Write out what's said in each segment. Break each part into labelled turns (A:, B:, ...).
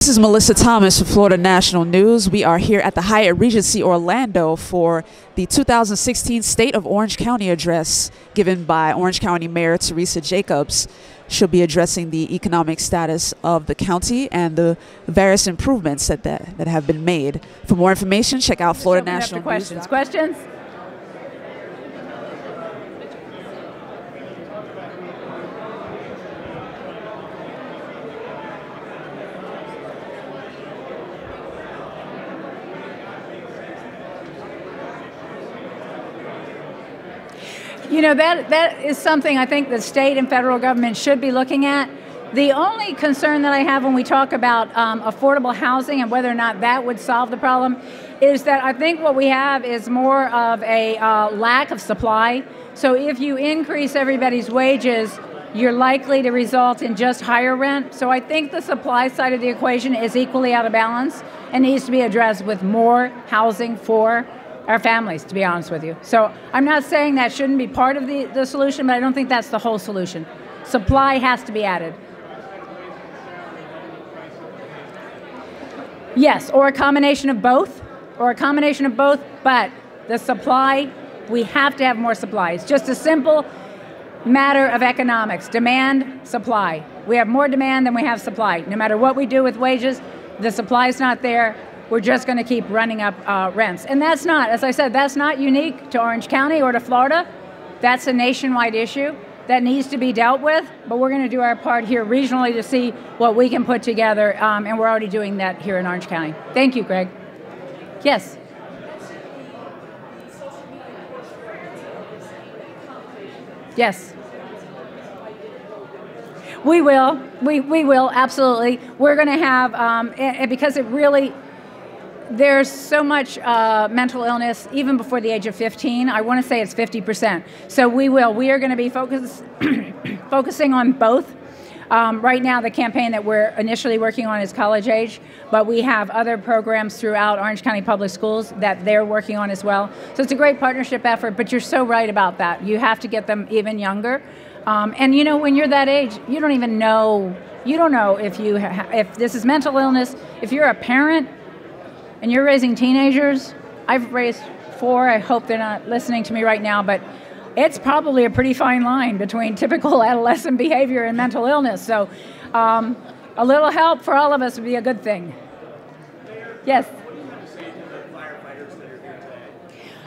A: This is Melissa Thomas for Florida National News. We are here at the Hyatt Regency Orlando for the 2016 State of Orange County address given by Orange County Mayor Teresa Jacobs. She'll be addressing the economic status of the county and the various improvements that have been made. For more information, check out Florida National News.
B: Questions? You know, that is something I think the state and federal government should be looking at. The only concern that I have when we talk about affordable housing and whether or not that would solve the problem is that I think what we have is more of a lack of supply. So if you increase everybody's wages, you're likely to result in just higher rent. So I think the supply side of the equation is equally out of balance and needs to be addressed with more housing for our families, to be honest with you. So I'm not saying that shouldn't be part of the solution, but I don't think that's the whole solution. Supply has to be added. Yes, or a combination of both, but the supply, we have to have more supply. It's just a simple matter of economics, demand, supply. We have more demand than we have supply. No matter what we do with wages, the supply's not there. We're just going to keep running up rents. And that's not, as I said, that's not unique to Orange County or to Florida. That's a nationwide issue that needs to be dealt with, but we're going to do our part here regionally to see what we can put together, and we're already doing that here in Orange County. Thank you, Greg. Yes? Yes. We will. We will, absolutely. We're going to have, because it really, there's so much mental illness, even before the age of 15. I want to say it's 50%. So we are going to be focusing on both. Right now, the campaign that we're initially working on is college age, but we have other programs throughout Orange County Public Schools that they're working on as well. So it's a great partnership effort, but you're so right about that. You have to get them even younger. And you know, when you're that age, you don't even know, if this is mental illness. If you're a parent, and you're raising teenagers, I've raised 4, I hope they're not listening to me right now, but it's probably a pretty fine line between typical adolescent behavior and mental illness. So a little help for all of us would be a good thing. Yes?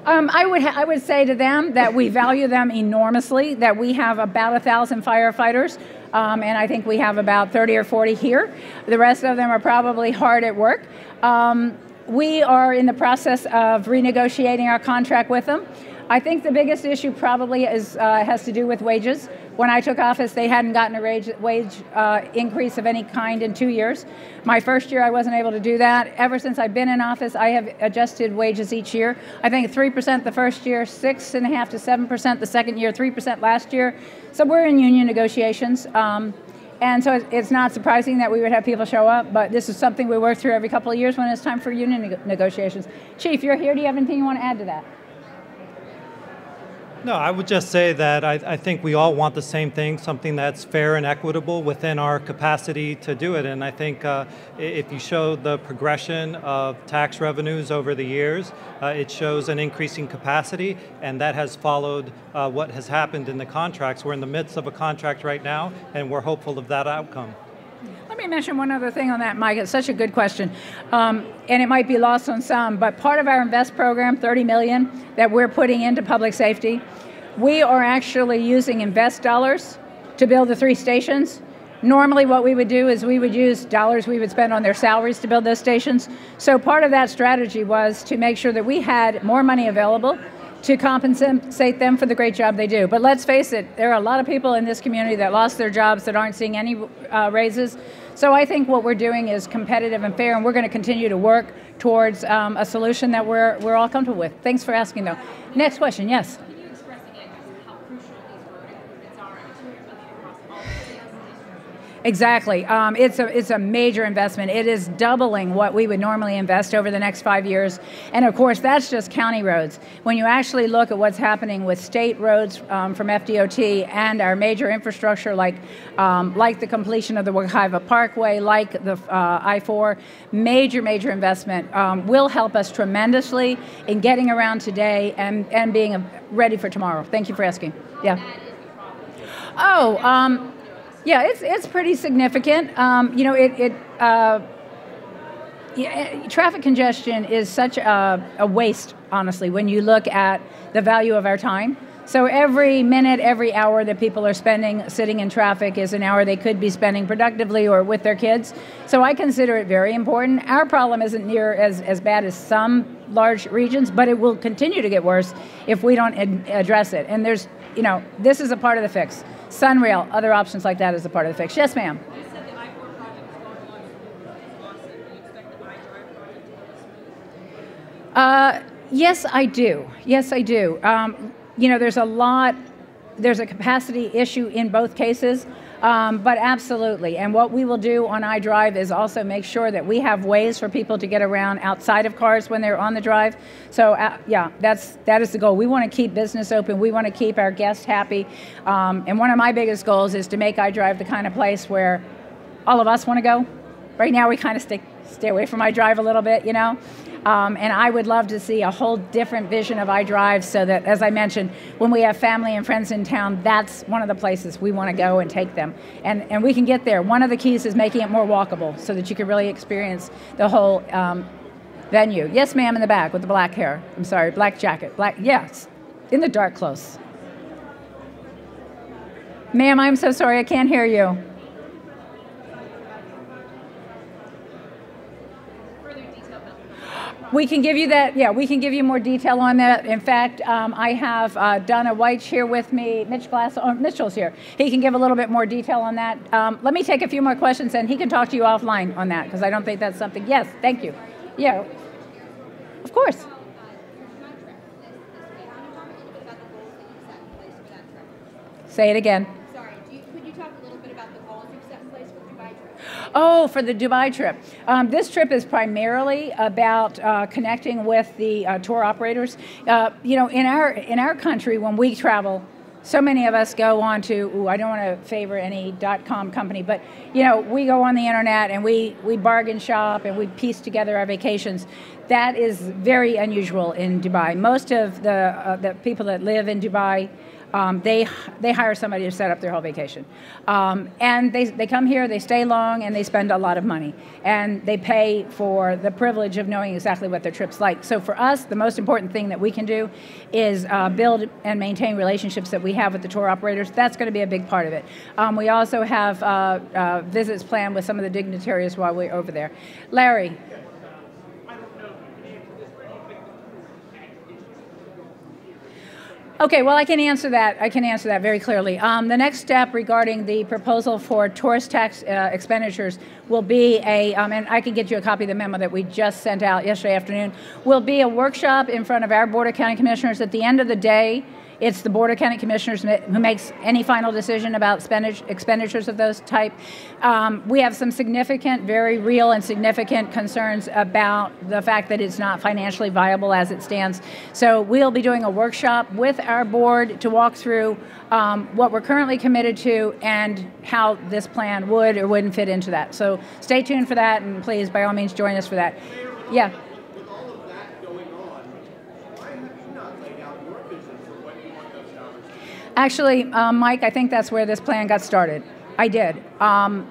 B: I would say to them that we value them enormously, that we have about 1,000 firefighters, and I think we have about 30 or 40 here. The rest of them are probably hard at work. We are in the process of renegotiating our contract with them. I think the biggest issue probably has to do with wages. When I took office, they hadn't gotten a wage increase of any kind in 2 years. My first year, I wasn't able to do that. Ever since I've been in office, I have adjusted wages each year. I think 3% the first year, 6.5% to 7% the second year, 3% last year. So we're in union negotiations. And so it's not surprising that we would have people show up, but this is something we work through every couple of years when it's time for union negotiations. Chief, you're here. Do you have anything you want to add to that?
C: No, I would just say that I think we all want the same thing, something that's fair and equitable within our capacity to do it. And I think if you show the progression of tax revenues over the years, it shows an increasing capacity, and that has followed what has happened in the contracts. We're in the midst of a contract right now, and we're hopeful of that outcome.
B: Let me mention one other thing on that, Mike. It's such a good question, and it might be lost on some, but part of our INVEST program, $30 million, that we're putting into public safety, we are actually using INVEST dollars to build the 3 stations. Normally what we would do is we would use dollars we would spend on their salaries to build those stations. So part of that strategy was to make sure that we had more money available to compensate them for the great job they do. But let's face it, there are a lot of people in this community that lost their jobs that aren't seeing any raises. So I think what we're doing is competitive and fair, and we're going to continue to work towards a solution that we're all comfortable with. Thanks for asking, though. Next question, yes?
D: Can you express again how crucial these road improvements are to your budget across all the states?
B: Exactly. It's a major investment. It is doubling what we would normally invest over the next 5 years. And of course, that's just county roads. When you actually look at what's happening with state roads from FDOT and our major infrastructure, like the completion of the Wekiva Parkway, like the I-4, major investment will help us tremendously in getting around today and being ready for tomorrow. Thank you for asking. Yeah. Oh. Yeah, it's pretty significant. Traffic congestion is such a waste, honestly, when you look at the value of our time. So every minute, every hour that people are spending sitting in traffic is an hour they could be spending productively or with their kids. So I consider it very important. Our problem isn't near as bad as some large regions, but it will continue to get worse if we don't address it. And there's, this is a part of the fix. Sunrail, other options like that is a part of the fix. Yes, ma'am.
D: You said the I-4 project is going along in Boston. Do you expect the iDrive project to go smoothly?
B: Yes, I do. Yes, I do. There's a capacity issue in both cases, but absolutely. And what we will do on iDrive is also make sure that we have ways for people to get around outside of cars when they're on the drive. So that is the goal. We want to keep business open. We want to keep our guests happy. And one of my biggest goals is to make iDrive the kind of place where all of us want to go. Right now we kind of stay away from iDrive a little bit, and I would love to see a whole different vision of iDrive so that, as I mentioned, when we have family and friends in town, that's one of the places we want to go and take them. And we can get there. One of the keys is making it more walkable so that you can really experience the whole venue. Yes, ma'am, in the back with the black hair. I'm sorry, black jacket. Yes, in the dark clothes. Ma'am, I'm so sorry, I can't hear you. We can give you that, we can give you more detail on that. In fact, I have Donna White here with me, Mitchell's here. He can give a little bit more detail on that. Let me take a few more questions and he can talk to you offline on that because I don't think that's something, yes, thank you. Yeah, of course. Say it again.
D: Sorry, could you talk a little bit about the goals you've set in place for the Dubai trip?
B: Oh, for the Dubai trip. This trip is primarily about connecting with the tour operators. In our country, when we travel, so many of us go on to, I don't want to favor any .com company, but we go on the internet and we bargain shop and we piece together our vacations. That is very unusual in Dubai. Most of the people that live in Dubai, they hire somebody to set up their whole vacation. And they come here, they stay long, and they spend a lot of money. And they pay for the privilege of knowing exactly what their trip's like. So for us, the most important thing that we can do is build and maintain relationships that we have with the tour operators. That's going to be a big part of it. We also have visits planned with some of the dignitaries while we're over there. Larry. Okay, well, I can answer that. I can answer that very clearly. The next step regarding the proposal for tourist tax expenditures will be and I can get you a copy of the memo that we just sent out yesterday afternoon, will be a workshop in front of our Board of County Commissioners. At the end of the day, it's the Board of County Commissioners who makes any final decision about expenditures of those type. We have some significant, very real and significant concerns about the fact that it's not financially viable as it stands. So we'll be doing a workshop with our board to walk through what we're currently committed to and how this plan would or wouldn't fit into that. So stay tuned for that, and please, by all means, join us for that. Yeah. Actually, Mike, I think that's where this plan got started. I did.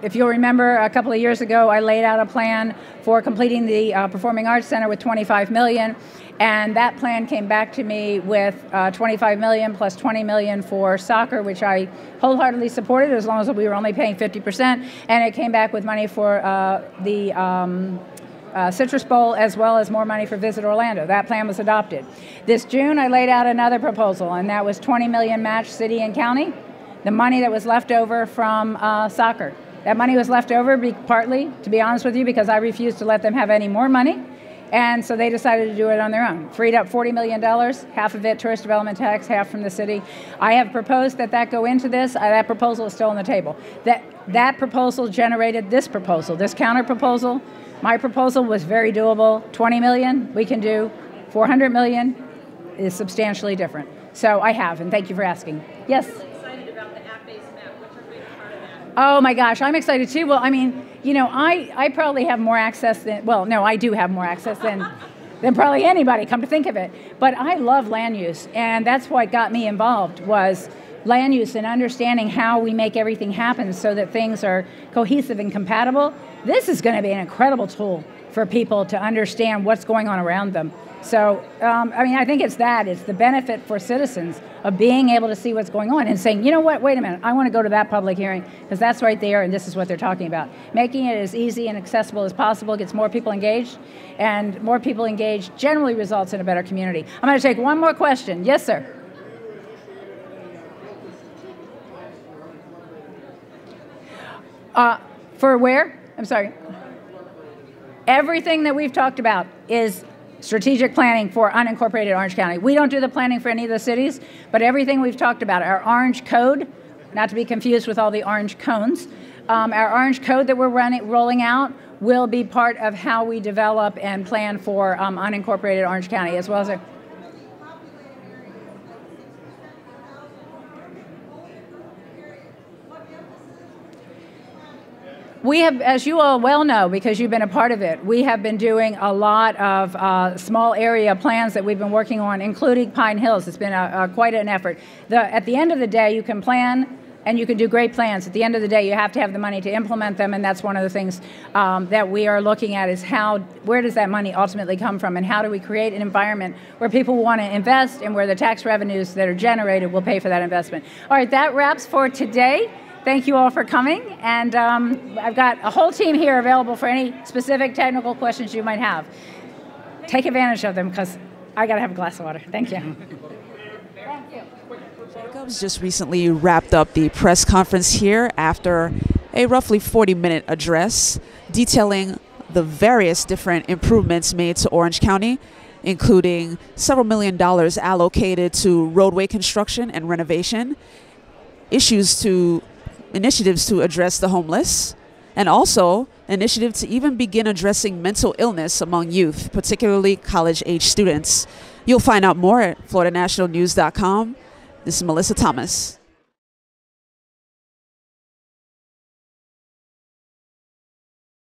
B: If you'll remember, a couple of years ago, I laid out a plan for completing the Performing Arts Center with $25 million, and that plan came back to me with $25 million plus $20 million for soccer, which I wholeheartedly supported as long as we were only paying 50%, and it came back with money for the Citrus Bowl, as well as more money for Visit Orlando. That plan was adopted. This June, I laid out another proposal, and that was $20 million match city and county, the money that was left over from soccer. That money was left over partly, to be honest with you, because I refused to let them have any more money. And so they decided to do it on their own. Freed up $40 million, half of it tourist development tax, half from the city. I have proposed that go into this. That proposal is still on the table. That proposal generated this proposal, this counter proposal. My proposal was very doable. 20 million, we can do. 400 million is substantially different. So I have, and thank you for asking. Yes?
D: I'm excited about the app-based map. What's your favorite part of that?
B: Oh my gosh, I'm excited too. Well, I mean, you know, I probably have more access than, well, no, I do have more access than probably anybody, come to think of it. But I love land use, and that's what got me involved, was land use and understanding how we make everything happen so that things are cohesive and compatible. This is going to be an incredible tool for people to understand what's going on around them. So, I mean, I think it's the benefit for citizens of being able to see what's going on and saying, you know what, wait a minute, I want to go to that public hearing because that's right there and this is what they're talking about. Making it as easy and accessible as possible gets more people engaged, and more people engaged generally results in a better community. I'm going to take one more question. Yes, sir. For where? I'm sorry. Everything that we've talked about is strategic planning for unincorporated Orange County. We don't do the planning for any of the cities, but everything we've talked about, our Orange Code, not to be confused with all the orange cones, our Orange Code that we're rolling out will be part of how we develop and plan for unincorporated Orange County, as well as we have, as you all well know, because you've been a part of it, we have been doing a lot of small area plans that we've been working on, including Pine Hills. It's been quite an effort. At the end of the day, you can plan and you can do great plans. At the end of the day, you have to have the money to implement them, and that's one of the things that we are looking at is where does that money ultimately come from, and how do we create an environment where people want to invest and where the tax revenues that are generated will pay for that investment. All right, that wraps for today. Thank you all for coming, and I've got a whole team here available for any specific technical questions you might have. Take advantage of them, because I got to have a glass of water. Thank you. Thank you.
A: Jacobs just recently wrapped up the press conference here after a roughly 40-minute address detailing the various different improvements made to Orange County, including several $1 million allocated to roadway construction and renovation, initiatives to address the homeless, and also initiative to even begin addressing mental illness among youth, particularly college-age students. You'll find out more at FloridaNationalNews.com. This is Melissa Thomas.